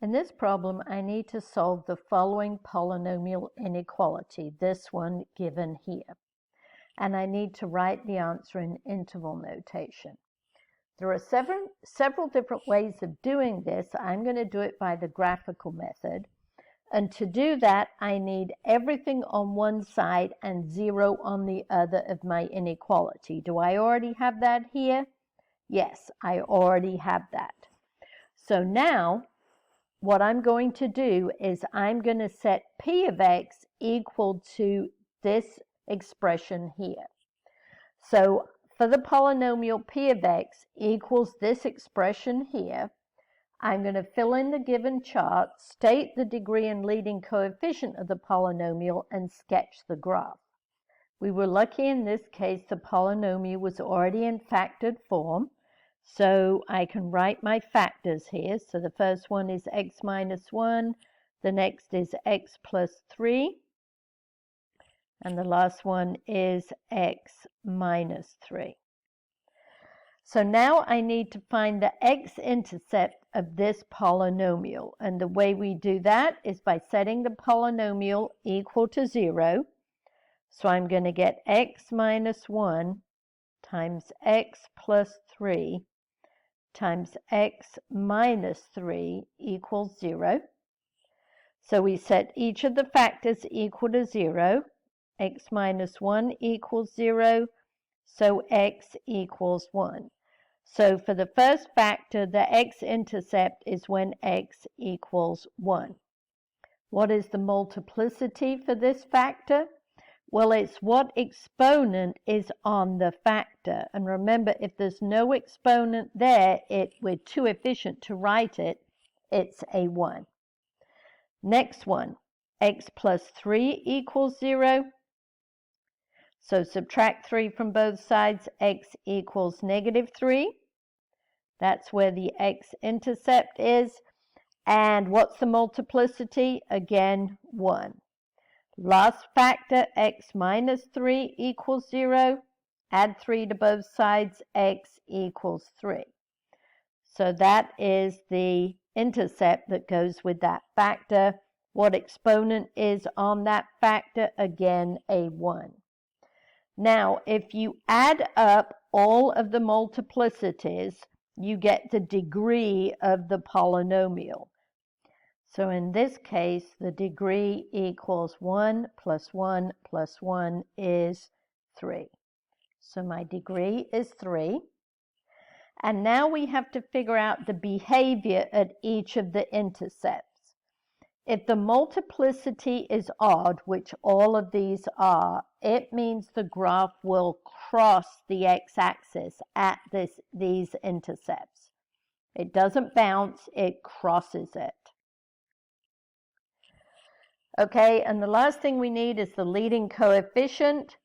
In this problem, I need to solve the following polynomial inequality, this one given here. And I need to write the answer in interval notation. There are several different ways of doing this. I'm going to do it by the graphical method. And to do that, I need everything on one side and 0 on the other of my inequality. Do I already have that here? Yes, I already have that. So now, what I'm going to do is I'm going to set p of x equal to this expression here. So for the polynomial p of x equals this expression here, I'm going to fill in the given chart, state the degree and leading coefficient of the polynomial, and sketch the graph. We were lucky in this case the polynomial was already in factored form. So I can write my factors here. So the first one is x minus 1, the next is x plus 3, and the last one is x minus 3. So now I need to find the x-intercept of this polynomial, and the way we do that is by setting the polynomial equal to 0. So I'm going to get x minus 1 times x plus 3 times x minus 3 equals 0. So we set each of the factors equal to 0. X minus 1 equals 0, so x equals 1. So for the first factor, the x-intercept is when x equals 1. What is the multiplicity for this factor? Well, it's what exponent is on the factor. And remember, if there's no exponent there, we're too efficient to write it, it's a 1. Next one, x plus 3 equals 0. So subtract 3 from both sides, x equals negative 3. That's where the x-intercept is. And what's the multiplicity? Again, 1. Last factor, x minus 3 equals 0. Add 3 to both sides, x equals 3. So that is the intercept that goes with that factor. What exponent is on that factor? Again, a 1. Now, if you add up all of the multiplicities, you get the degree of the polynomial. So in this case, the degree equals 1 plus 1 plus 1 is 3. So my degree is 3. And now we have to figure out the behavior at each of the intercepts. If the multiplicity is odd, which all of these are, it means the graph will cross the x-axis at these intercepts. It doesn't bounce, it crosses it. Okay, and the last thing we need is the leading coefficient.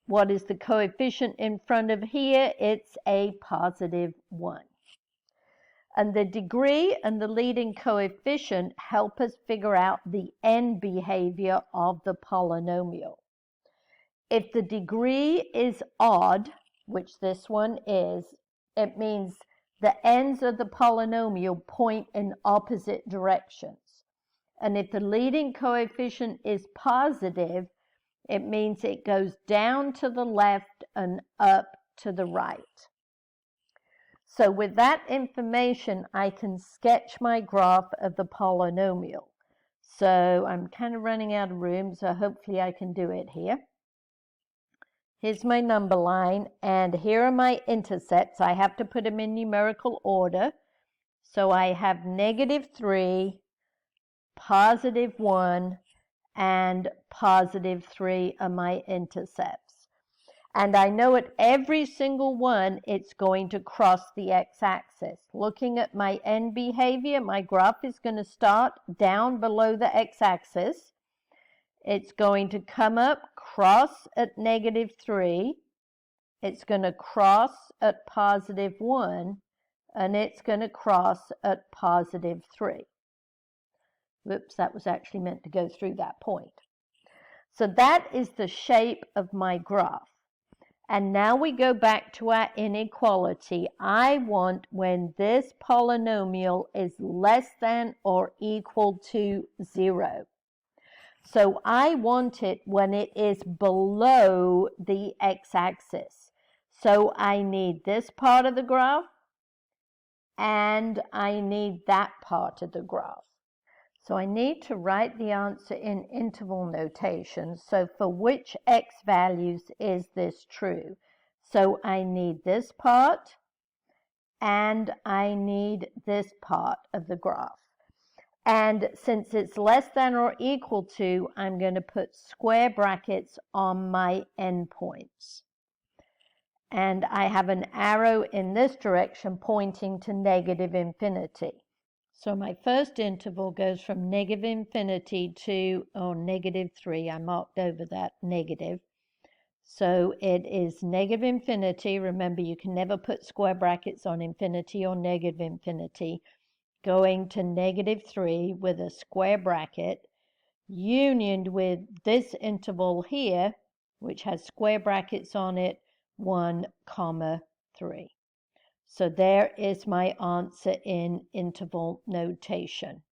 What is the coefficient in front of here? It's a positive 1. And the degree and the leading coefficient help us figure out the end behavior of the polynomial. If the degree is odd, which this one is, it means the ends of the polynomial point in opposite directions. And if the leading coefficient is positive, it means it goes down to the left and up to the right. So with that information, I can sketch my graph of the polynomial. So I'm kind of running out of room, so hopefully I can do it here. Here's my number line, and here are my intercepts. I have to put them in numerical order. So I have negative 3, positive 1, and positive 3 are my intercepts. And I know at every single one, it's going to cross the x-axis. Looking at my end behavior, my graph is going to start down below the x-axis. It's going to come up, cross at negative 3. It's going to cross at positive 1. And it's going to cross at positive 3. Whoops, that was actually meant to go through that point. So that is the shape of my graph. And now we go back to our inequality. I want when this polynomial is less than or equal to 0. So I want it when it is below the x-axis. So I need this part of the graph and I need that part of the graph. So I need to write the answer in interval notation. So for which x values is this true? So I need this part and I need this part of the graph. And since it's less than or equal to, I'm going to put square brackets on my endpoints. And I have an arrow in this direction pointing to negative infinity. So my first interval goes from negative infinity to -3. I marked over that negative. So it is negative infinity. Remember, you can never put square brackets on infinity or negative infinity. Going to -3 with a square bracket, unioned with this interval here, which has square brackets on it, 1, 3. So there is my answer in interval notation.